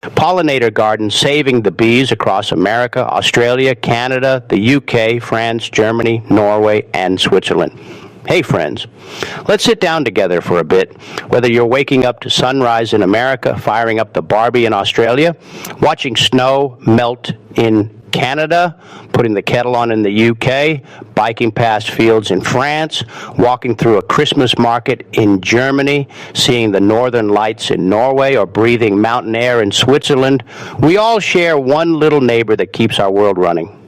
Pollinator gardens saving the bees across America, Australia, Canada, the UK, France, Germany, Norway, and Switzerland. Hey friends, let's sit down together for a bit. Whether you're waking up to sunrise in America, firing up the Barbie in Australia, watching snow melt in Canada, putting the kettle on in the UK, biking past fields in France, walking through a Christmas market in Germany, seeing the northern lights in Norway, or breathing mountain air in Switzerland, we all share one little neighbor that keeps our world running: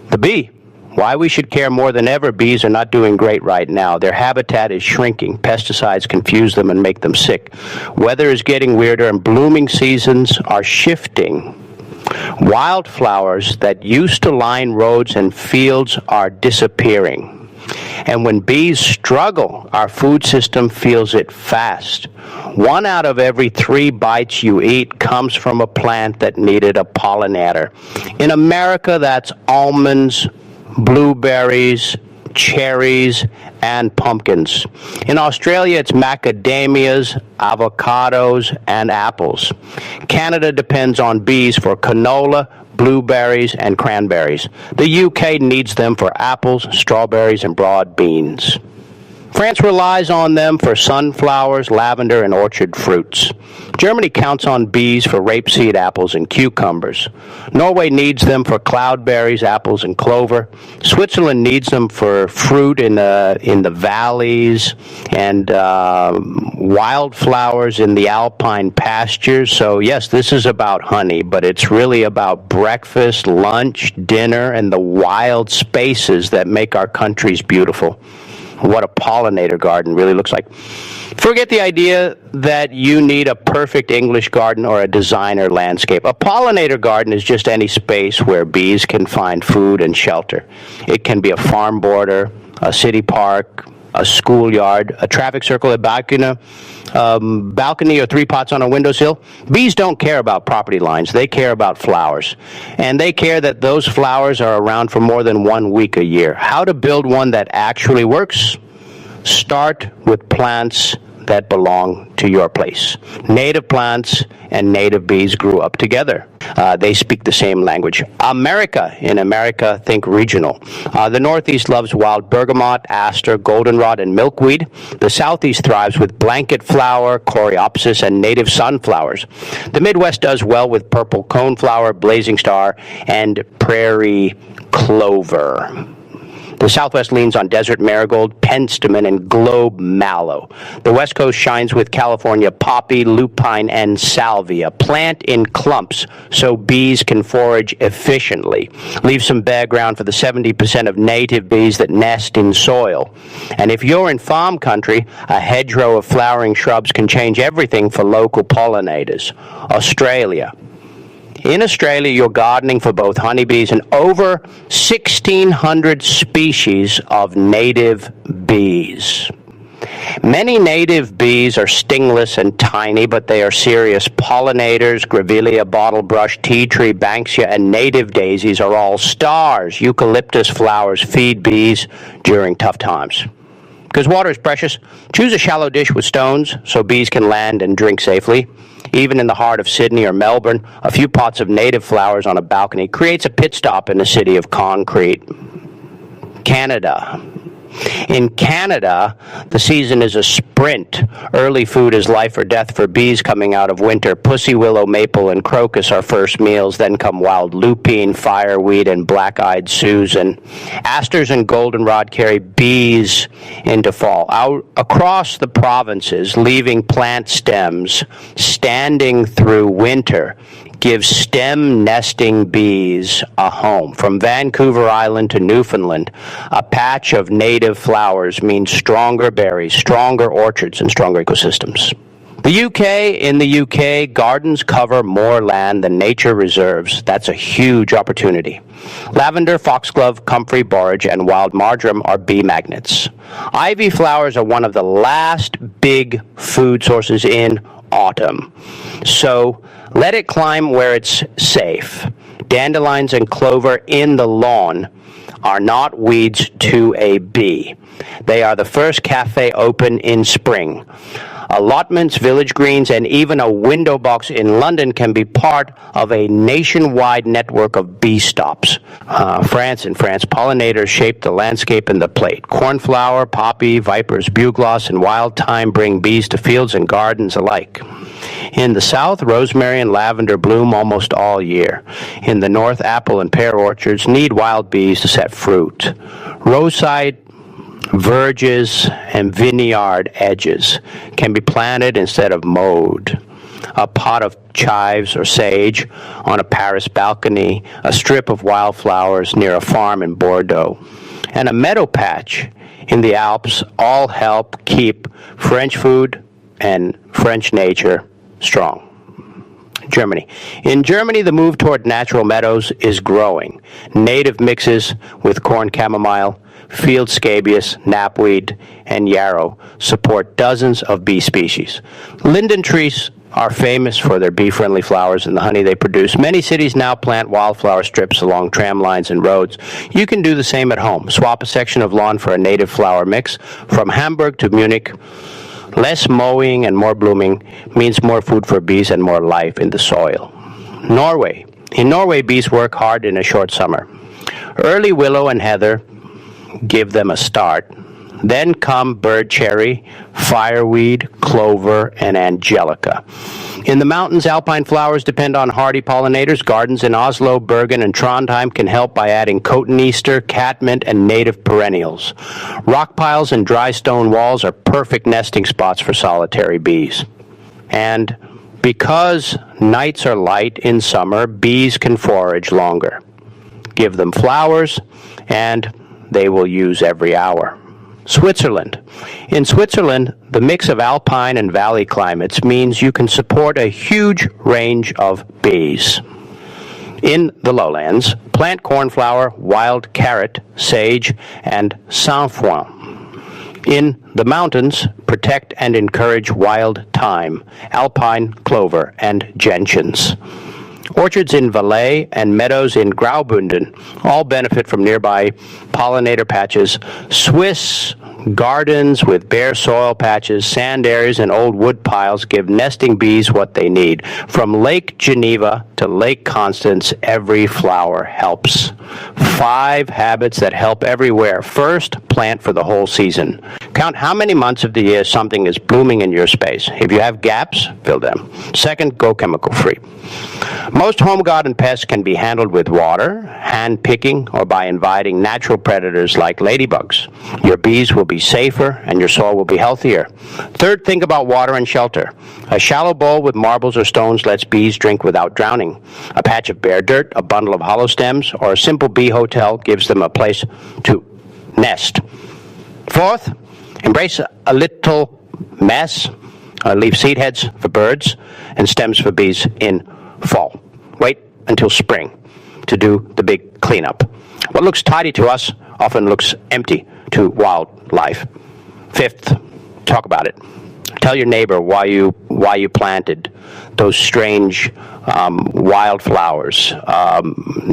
the bee. Why we should care more than ever, bees are not doing great right now. Their habitat is shrinking. Pesticides confuse them and make them sick. Weather is getting weirder and blooming seasons are shifting. Wildflowers that used to line roads and fields are disappearing. And when bees struggle, our food system feels it fast. 1 out of every 3 bites you eat comes from a plant that needed a pollinator. In America, that's almonds, blueberries, cherries, and pumpkins. In Australia, it's macadamias, avocados, and apples. Canada depends on bees for canola, blueberries, and cranberries. The UK needs them for apples, strawberries, and broad beans. France relies on them for sunflowers, lavender, and orchard fruits. Germany counts on bees for rapeseed apples and cucumbers. Norway needs them for cloudberries, apples, and clover. Switzerland needs them for fruit in the valleys and wildflowers in the alpine pastures. So yes, this is about honey, but it's really about breakfast, lunch, dinner, and the wild spaces that make our countries beautiful. What a pollinator garden really looks like. Forget the idea that you need a perfect English garden or a designer landscape. A pollinator garden is just any space where bees can find food and shelter. It can be a farm border, a city park, a schoolyard, a traffic circle, a balcony, or 3 pots on a windowsill. Bees don't care about property lines. They care about flowers. And they care that those flowers are around for more than 1 week a year. How to build one that actually works? Start with plants that belong to your place. Native plants and native bees grew up together. They speak the same language. In America, think regional. The Northeast loves wild bergamot, aster, goldenrod, and milkweed. The Southeast thrives with blanket flower, coreopsis, and native sunflowers. The Midwest does well with purple coneflower, blazing star, and prairie clover. The Southwest leans on desert marigold, penstemon, and globe mallow. The West Coast shines with California poppy, lupine, and salvia. Plant in clumps so bees can forage efficiently. Leave some bare ground for the 70% of native bees that nest in soil. And if you're in farm country, a hedgerow of flowering shrubs can change everything for local pollinators. Australia. In Australia, you're gardening for both honeybees and over 1,600 species of native bees. Many native bees are stingless and tiny, but they are serious. Pollinators, grevillea, bottlebrush, tea tree, banksia, and native daisies are all stars. Eucalyptus flowers feed bees during tough times. Because water is precious, choose a shallow dish with stones so bees can land and drink safely. Even in the heart of Sydney or Melbourne, a few pots of native flowers on a balcony creates a pit stop in a city of concrete. Canada. In Canada, the season is a sprint. Early food is life or death for bees coming out of winter. Pussy willow, maple, and crocus are first meals. Then come wild lupine, fireweed, and black-eyed Susan. Asters and goldenrod carry bees into fall. Out across the provinces, leaving plant stems standing through winter gives stem nesting bees a home. From Vancouver Island to Newfoundland, a patch of native flowers means stronger berries, stronger orchards, and stronger ecosystems. In the UK, gardens cover more land than nature reserves. That's a huge opportunity. Lavender, foxglove, comfrey, borage, and wild marjoram are bee magnets. Ivy flowers are one of the last big food sources in autumn. So let it climb where it's safe. Dandelions and clover in the lawn are not weeds to a bee. They are the first cafe open in spring. Allotments, village greens, and even a window box in London can be part of a nationwide network of bee stops. In France, pollinators shape the landscape and the plate. Cornflower, poppy, vipers, bugloss, and wild thyme bring bees to fields and gardens alike. In the south, rosemary and lavender bloom almost all year. In the north, apple and pear orchards need wild bees to set fruit. Roadside verges and vineyard edges can be planted instead of mowed. A pot of chives or sage on a Paris balcony, a strip of wildflowers near a farm in Bordeaux, and a meadow patch in the Alps all help keep French food and French nature strong. Germany. In Germany, the move toward natural meadows is growing. Native mixes with corn chamomile, field scabious, knapweed, and yarrow support dozens of bee species. Linden trees are famous for their bee-friendly flowers and the honey they produce. Many cities now plant wildflower strips along tram lines and roads. You can do the same at home. Swap a section of lawn for a native flower mix. From Hamburg to Munich, less mowing and more blooming means more food for bees and more life in the soil. Norway. In Norway, bees work hard in a short summer. Early willow and heather give them a start. Then come bird cherry, fireweed, clover, and angelica. In the mountains, alpine flowers depend on hardy pollinators. Gardens in Oslo, Bergen, and Trondheim can help by adding cotoneaster, catmint, and native perennials. Rock piles and dry stone walls are perfect nesting spots for solitary bees. And because nights are light in summer, bees can forage longer. Give them flowers, and they will use every hour. Switzerland. In Switzerland, the mix of alpine and valley climates means you can support a huge range of bees. In the lowlands, plant cornflower, wild carrot, sage, and sainfoin. In the mountains, protect and encourage wild thyme, alpine clover, and gentians. Orchards in Valais and meadows in Graubünden all benefit from nearby pollinator patches. Swiss gardens with bare soil patches, sand areas, and old wood piles give nesting bees what they need. From Lake Geneva to Lake Constance, every flower helps. 5 habits that help everywhere. First, plant for the whole season. Count how many months of the year something is blooming in your space. If you have gaps, fill them. Second, go chemical-free. Most home garden pests can be handled with water, hand picking, or by inviting natural predators like ladybugs. Your bees will be safer and your soil will be healthier. Third, think about water and shelter. A shallow bowl with marbles or stones lets bees drink without drowning. A patch of bare dirt, a bundle of hollow stems, or a simple bee hotel gives them a place to nest. Fourth, embrace a little mess. Leave seed heads for birds and stems for bees in fall. Wait until spring to do the big cleanup. What looks tidy to us often looks empty to wildlife. Fifth, talk about it. Tell your neighbor why you planted those strange wildflowers.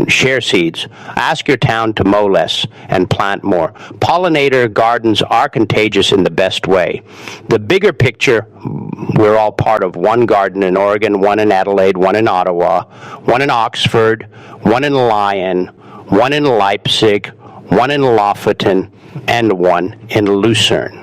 Share seeds. Ask your town to mow less and plant more. Pollinator gardens are contagious in the best way. The bigger picture, we're all part of one garden in Oregon, one in Adelaide, one in Ottawa, one in Oxford, one in Lyon, one in Leipzig, one in Lofoten, and one in Lucerne.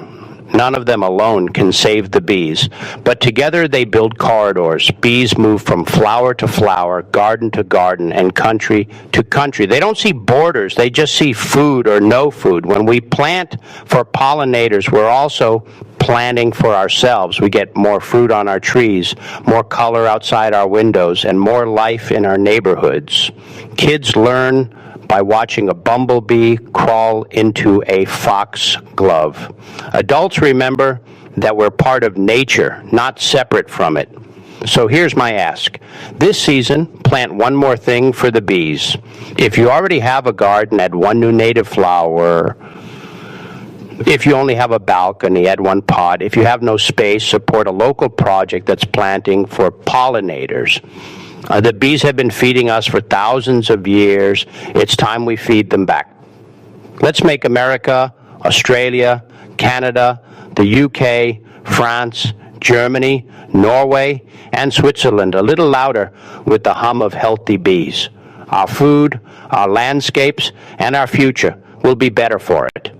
None of them alone can save the bees, but together they build corridors. Bees move from flower to flower, garden to garden, and country to country. They don't see borders, they just see food or no food. When we plant for pollinators, we're also planting for ourselves. We get more fruit on our trees, more color outside our windows, and more life in our neighborhoods. Kids learn by watching a bumblebee crawl into a foxglove. Adults remember that we're part of nature, not separate from it. So here's my ask. This season, plant one more thing for the bees. If you already have a garden, add one new native flower. If you only have a balcony, add one pot. If you have no space, support a local project that's planting for pollinators. The bees have been feeding us for thousands of years. It's time we feed them back. Let's make America, Australia, Canada, the UK, France, Germany, Norway, and Switzerland a little louder with the hum of healthy bees. Our food, our landscapes, and our future will be better for it.